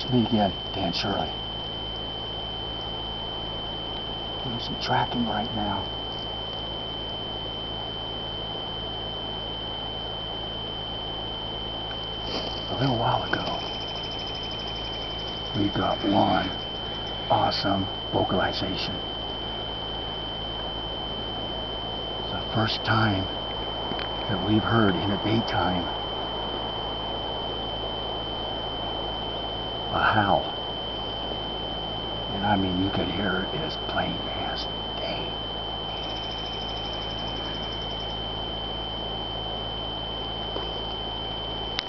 It's me again, Dan Shirley. Doing some tracking right now. A little while ago, we got one awesome vocalization. It's the first time that we've heard in the daytime a howl. And I mean, you could hear it as plain as day.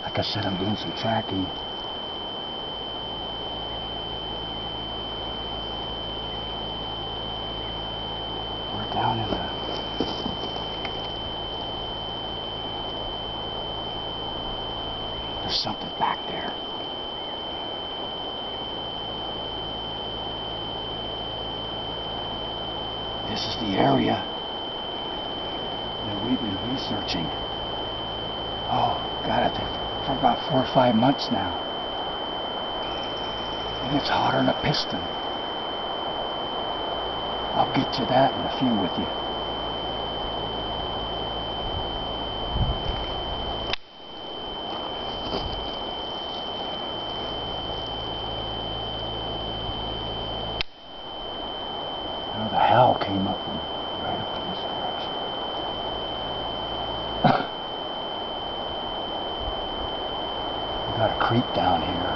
Like I said, I'm doing some tracking. We're down in the there's something back there. This is the area that we've been researching. Oh, God, I think for about 4 or 5 months now. And it's hotter than a piston. I'll get to that in a few with you. The howl came up from right up in this direction. We got a creek down here.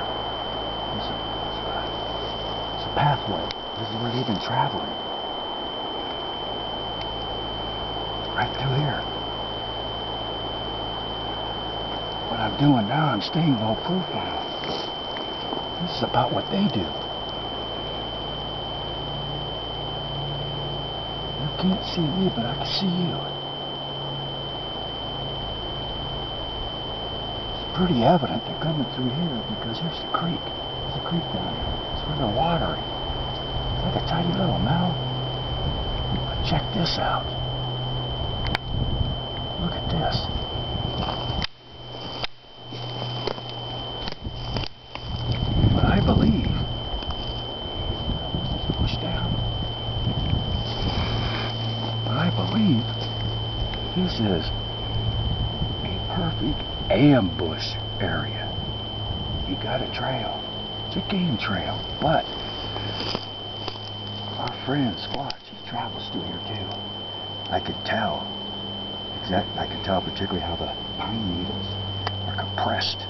It's a pathway. This is where they've been traveling. Right through here. What I'm doing now, I'm staying low profile. This is about what they do. You can't see me, but I can see you. It's pretty evident they're coming through here because here's the creek. There's a creek down here. It's where they're watering. It's like a tiny little meadow. But check this out. Look at this. What I believe. Push down. I believe this is a perfect ambush area. You got a trail. It's a game trail, but our friend Squatch, he travels through here too. I could tell particularly how the pine needles are compressed.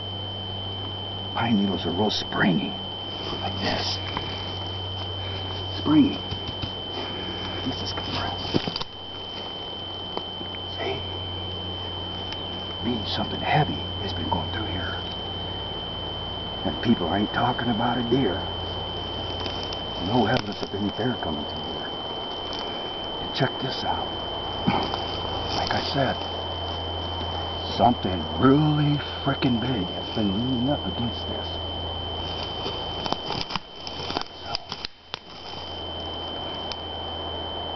Pine needles are real springy, like this. Springy. This is compressed. See? Means something heavy has been going through here. And people ain't talking about a deer. No evidence of any bear coming through here. And check this out. Like I said, something really frickin' big has been leaning up against this.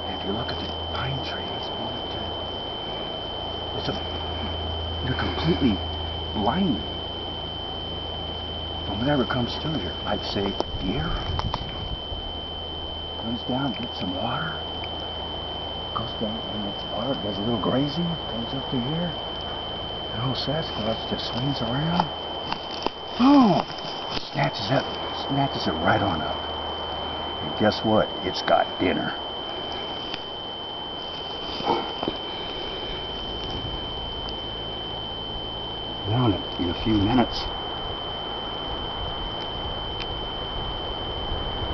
And if you look at the pine tree, you're completely blinded from whatever comes through here. I'd say deer comes down, gets some water, goes down and gets water, does a little grazing, comes up to here, and old Sasquatch just swings around, boom, snatches it right on up. And guess what? It's got dinner. Now in a few minutes,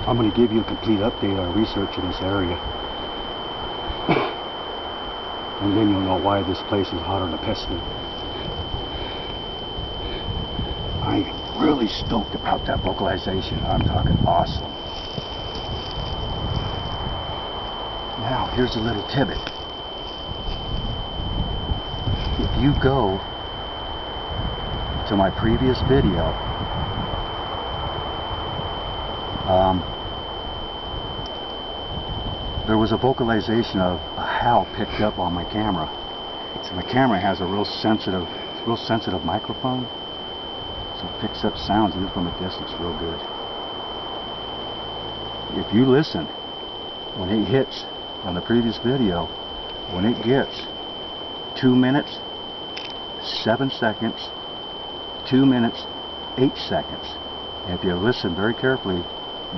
I'm going to give you a complete update on research in this area. And then you'll know why this place is hotter than a piston. I'm really stoked about that vocalization. I'm talking awesome. Now, here's a little tidbit. If you go to my previous video, there was a vocalization of a howl picked up on my camera. So my camera has a real sensitive microphone, so it picks up sounds even from a distance real good. if you listen, when it hits on the previous video, when it gets 2 minutes, 7 seconds, 2 minutes, 8 seconds, and if you listen very carefully,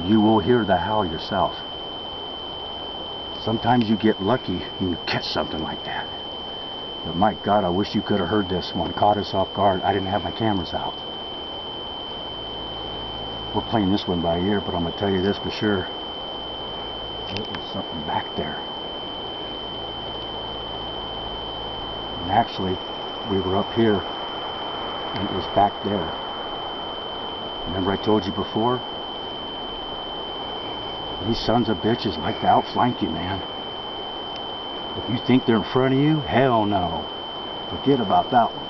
you will hear the howl yourself. Sometimes you get lucky and you catch something like that. But my God, I wish you could have heard this one. Caught us off guard. I didn't have my cameras out. We're playing this one by ear, but I'm going to tell you this for sure. There was something back there. And actually, we were up here, and it was back there. Remember I told you before? These sons of bitches like to outflank you, man. If you think they're in front of you, hell no. Forget about that one.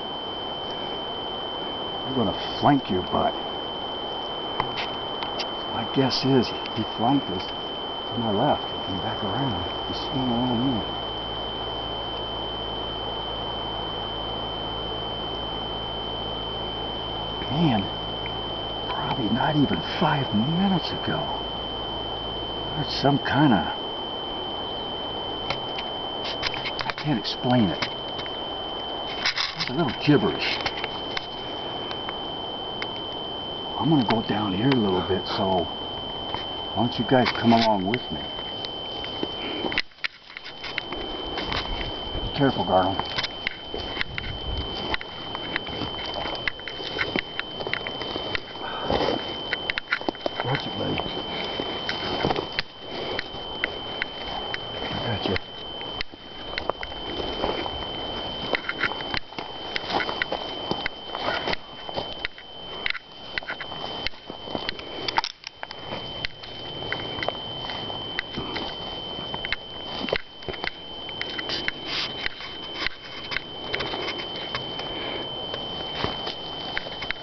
They're going to flank your butt. My guess is he flanked us to my left and came back around. He swung along in. Man, probably not even 5 minutes ago. There's some kind of... I can't explain it. It's a little gibberish. I'm going to go down here a little bit, so why don't you guys come along with me? Be careful, Garland. Watch it, buddy. I got you.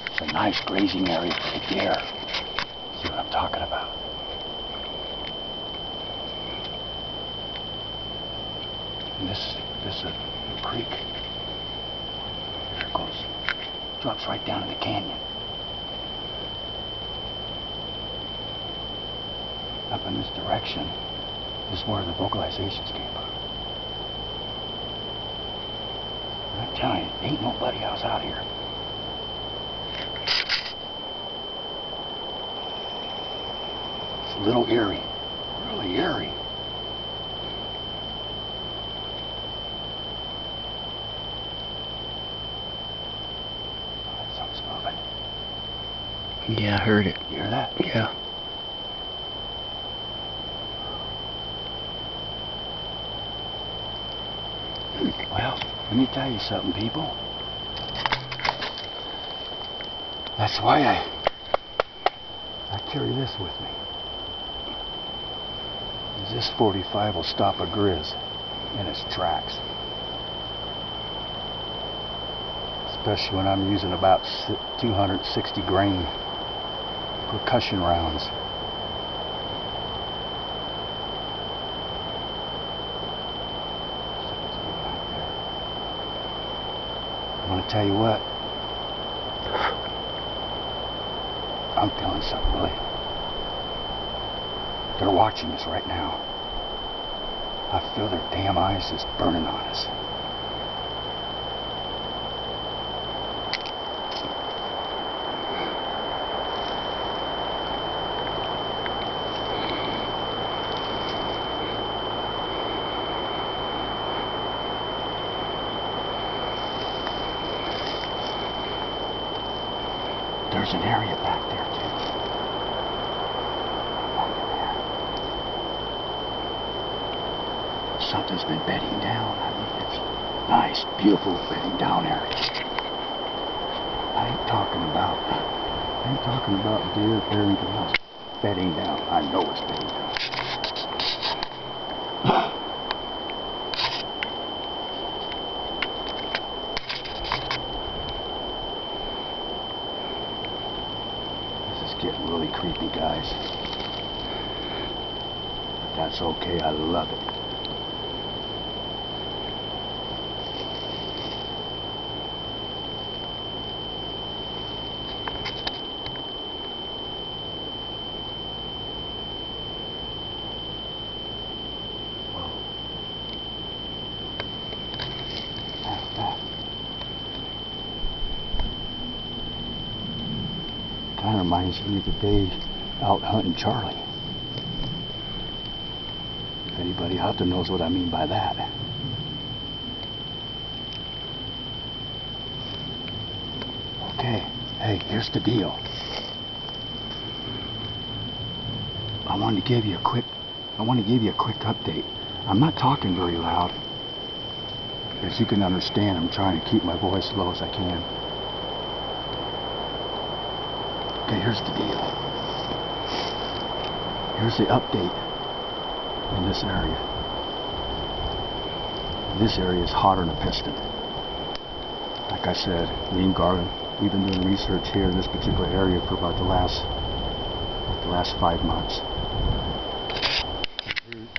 It's a nice grazing area for the deer. See what I'm talking about? And this is a creek. There it goes. Drops right down in the canyon. Up in this direction is where the vocalizations came from. And I'm telling you, ain't nobody else out here. It's a little eerie. Really eerie. Something's moving. Yeah, I heard it. You hear that? Yeah. Well, let me tell you something, people. That's why I carry this with me. This 45 will stop a grizz in its tracks. Especially when I'm using about 260 grain percussion rounds. I'm gonna tell you what. I'm feeling something really. They're watching us right now. I feel their damn eyes just burning on us. There's an area back there too. Something's been bedding down. I mean, it's nice, beautiful bedding down area. I ain't talking about deer or anything else. Bedding down. I know it's bedding down. This is getting really creepy, guys. But that's okay. I love it. reminds me of the day out hunting Charlie. If anybody out there knows what I mean by that. Okay, hey, here's the deal. I wanted to give you a quick update. I'm not talking very loud. As you can understand, I'm trying to keep my voice as low as I can. Okay, here's the deal. Here's the update in this area. This area is hotter than a piston. Like I said, me and Garland, we've been doing research here in this particular area for about the last 5 months.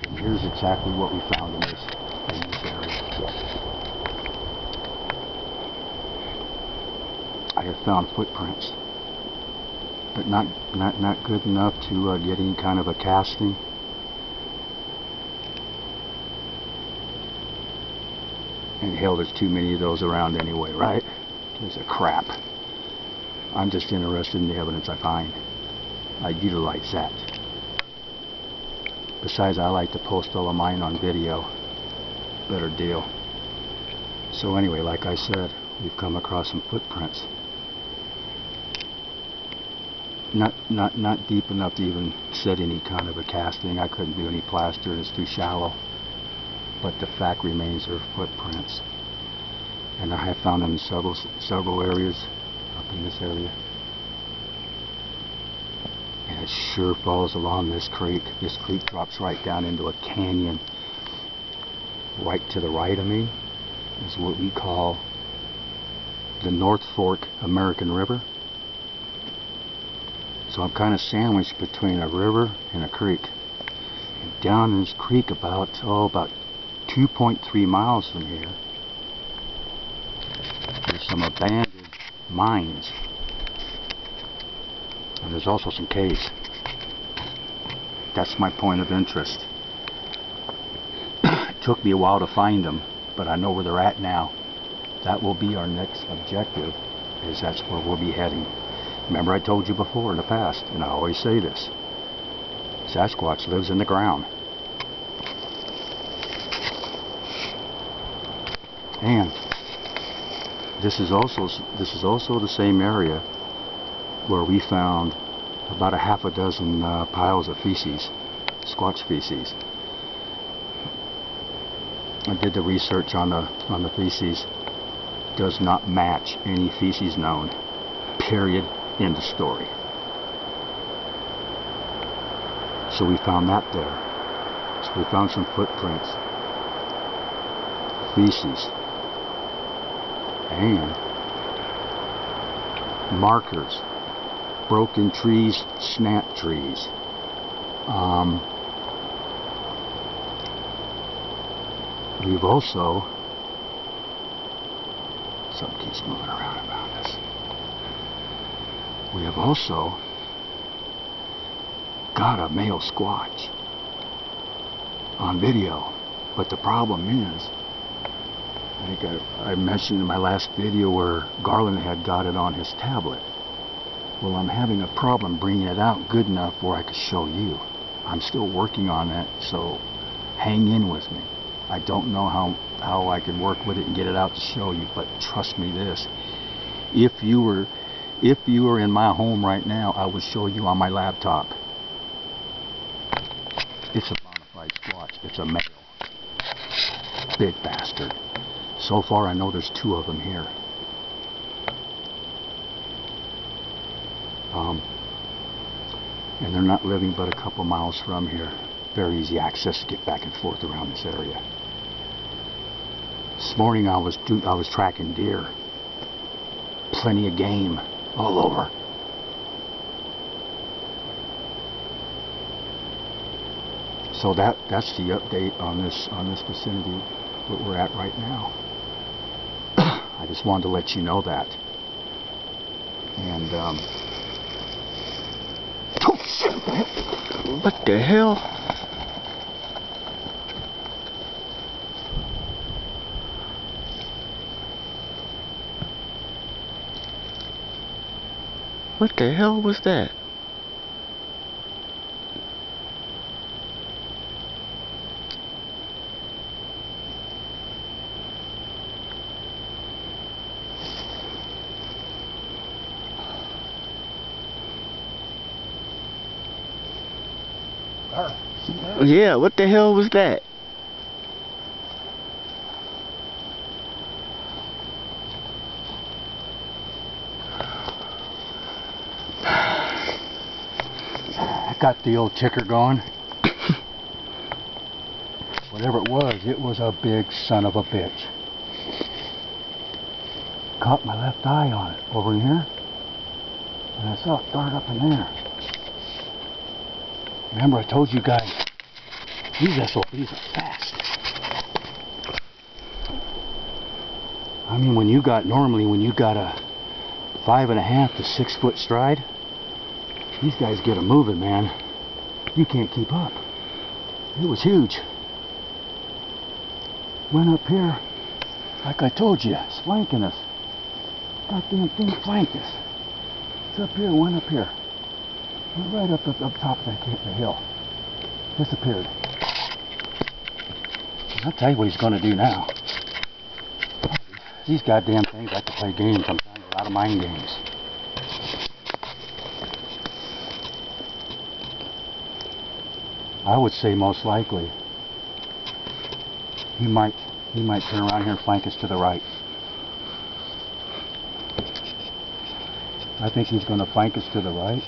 And here's exactly what we found in this area. I have found footprints, but not good enough to get any kind of a casting. And hell, there's too many of those around anyway, right? There's a crap. I'm just interested in the evidence I find. I utilize that. Besides, I like to post all of mine on video. Better deal. So anyway, like I said, we've come across some footprints. Not deep enough to even set any kind of a casting. I couldn't do any plaster, it's too shallow. But the fact remains there are footprints. And I have found them in several areas up in this area. And it sure falls along this creek. This creek drops right down into a canyon. Right to the right of me is what we call the North Fork American River. So I'm kind of sandwiched between a river and a creek. And down this creek about 2.3 miles from here, there's some abandoned mines. And there's also some caves. That's my point of interest. It took me a while to find them, but I know where they're at now. That will be our next objective, is that's where we'll be heading. Remember I told you before in the past, and I always say this, Sasquatch lives in the ground. And this is also the same area where we found about a half a dozen piles of feces, Squatch feces. I did the research on the feces. Does not match any feces known. Period. End of story. So we found that there. So we found some footprints, feces, and markers. Broken trees, snap trees. We've also, something keeps moving around us. We have also got a male Squatch on video, but the problem is, I think I mentioned in my last video where Garland had got it on his tablet. Well, I'm having a problem bringing it out good enough where I could show you. I'm still working on that, so hang in with me. I don't know how I can work with it and get it out to show you, but trust me this. If you were in my home right now, I would show you on my laptop. It's a bona fide Squatch. It's a male. Big bastard. So far, I know there's 2 of them here. And they're not living but a couple miles from here. Very easy access to get back and forth around this area. This morning I was tracking deer. Plenty of game all over. So that's the update on this vicinity where we're at right now. I just wanted to let you know that. And oh shit! What the hell? What the hell was that? Yeah, what the hell was that? I got the old ticker going. Whatever it was a big son of a bitch. Caught my left eye on it over in here, and I saw it dart up in there. Remember, I told you guys, these SOBs are fast. I mean, normally when you got a 5.5 to 6 foot stride, these guys get 'em moving, man. You can't keep up. It was huge. Went up here, like I told you, it's flanking us. Goddamn thing flanked us. It's up here, went up here. Went right up top of the hill. Disappeared. I'll tell you what he's going to do now. These goddamn things like to play games sometimes, a lot of mind games. I would say most likely he might turn around here and flank us to the right. I think he's going to flank us to the right.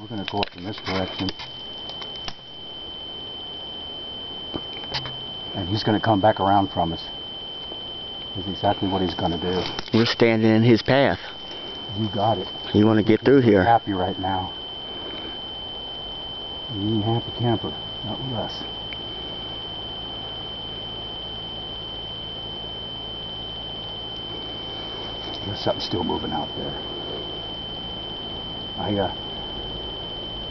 We're going to go up in this direction. And he's going to come back around from us. That's exactly what he's going to do. We're standing in his path. You got it. You want to get through here. Happy right now. You ain't happy camper. Not with us. There's something still moving out there.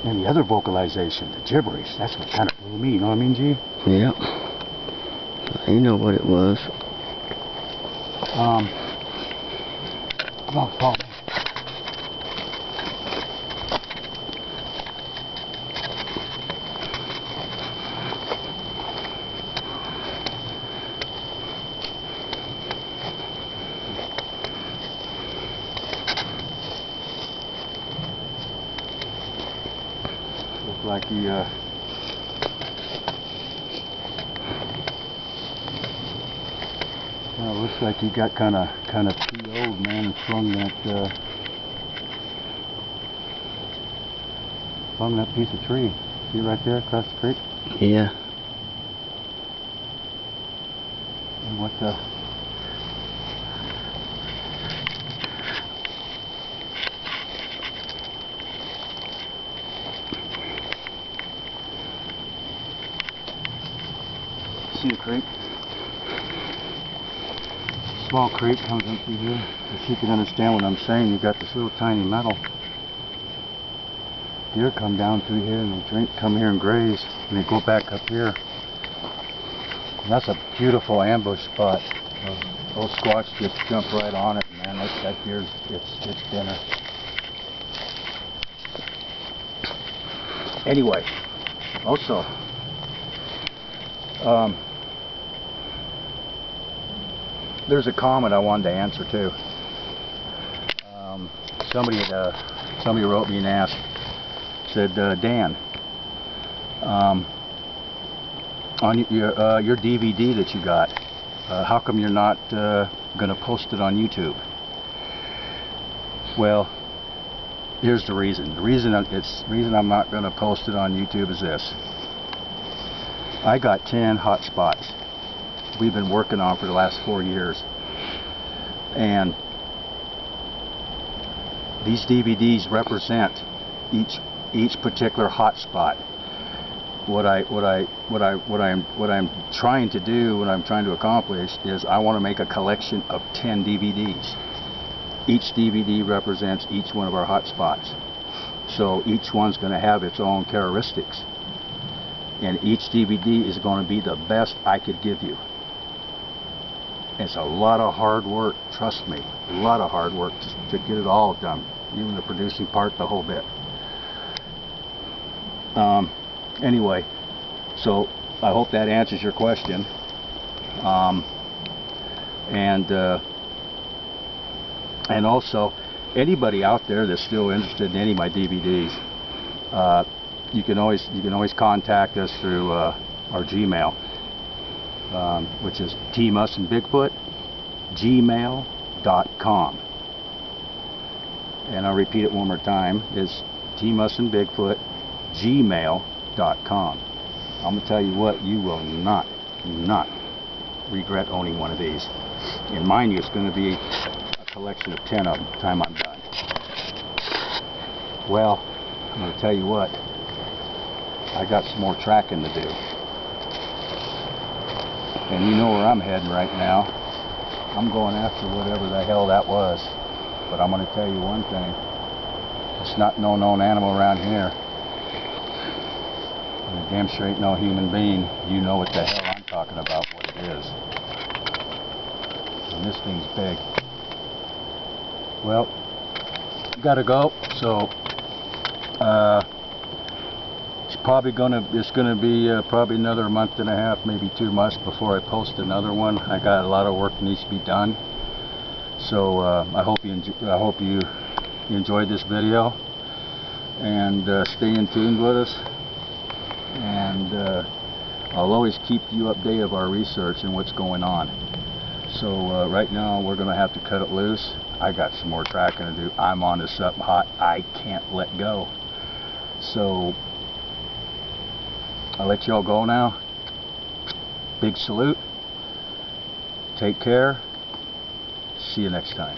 And the other vocalization, the gibberish, that's what kind of blew me, you know what I mean, G? Yep. You know what it was. Come on, follow me. Look like he looks like he got kind of PO'd, man, and flung that piece of tree. See right there across the creek? Yeah. And what the? See the creek? Small creek comes up through here. If you can understand what I'm saying, you got this little tiny metal. Deer come down through here and they come here and graze, and they go back up here. And that's a beautiful ambush spot. Those squats just jump right on it, man. That deer's it's dinner. Anyway, also, there's a comment I wanted to answer too. Somebody wrote me and asked, said, Dan, on your DVD that you got, how come you're not going to post it on YouTube? Well, here's the reason. The reason I'm not going to post it on YouTube is this. I got 10 hot spots we've been working on for the last 4 years, and these DVDs represent each particular hot spot. What I'm trying to do, what I'm trying to accomplish, is I want to make a collection of 10 DVDs. Each DVD represents each one of our hot spots, so each one's going to have its own characteristics, and each DVD is going to be the best I could give you. It's a lot of hard work, trust me, a lot of hard work to get it all done. even the producing part, the whole bit. Anyway, so I hope that answers your question. And also, anybody out there that's still interested in any of my DVDs, you can always contact us through our Gmail, which is tmusandbigfoot@gmail.com. And I'll repeat it one more time. It's tmusandbigfoot@gmail.com. I'm gonna tell you what, you will not regret owning one of these. And mind you, it's going to be a collection of 10 of them by the time I'm done. Well, I'm going to tell you what, I got some more tracking to do. And you know where I'm heading right now. I'm going after whatever the hell that was. But I'm going to tell you one thing. It's not no known animal around here. And it damn sure ain't no human being. You know what the hell I'm talking about, what it is. And this thing's big. Well, gotta go. So it's gonna be probably another month and a half, maybe 2 months before I post another one. I got a lot of work needs to be done. So I hope you enjoyed this video, and stay in tune with us. And I'll always keep you updated of our research and what's going on. So right now we're gonna have to cut it loose. I got some more tracking to do. I'm on to something hot. I can't let go. So I'll let y'all go now. Big salute. Take care. See you next time.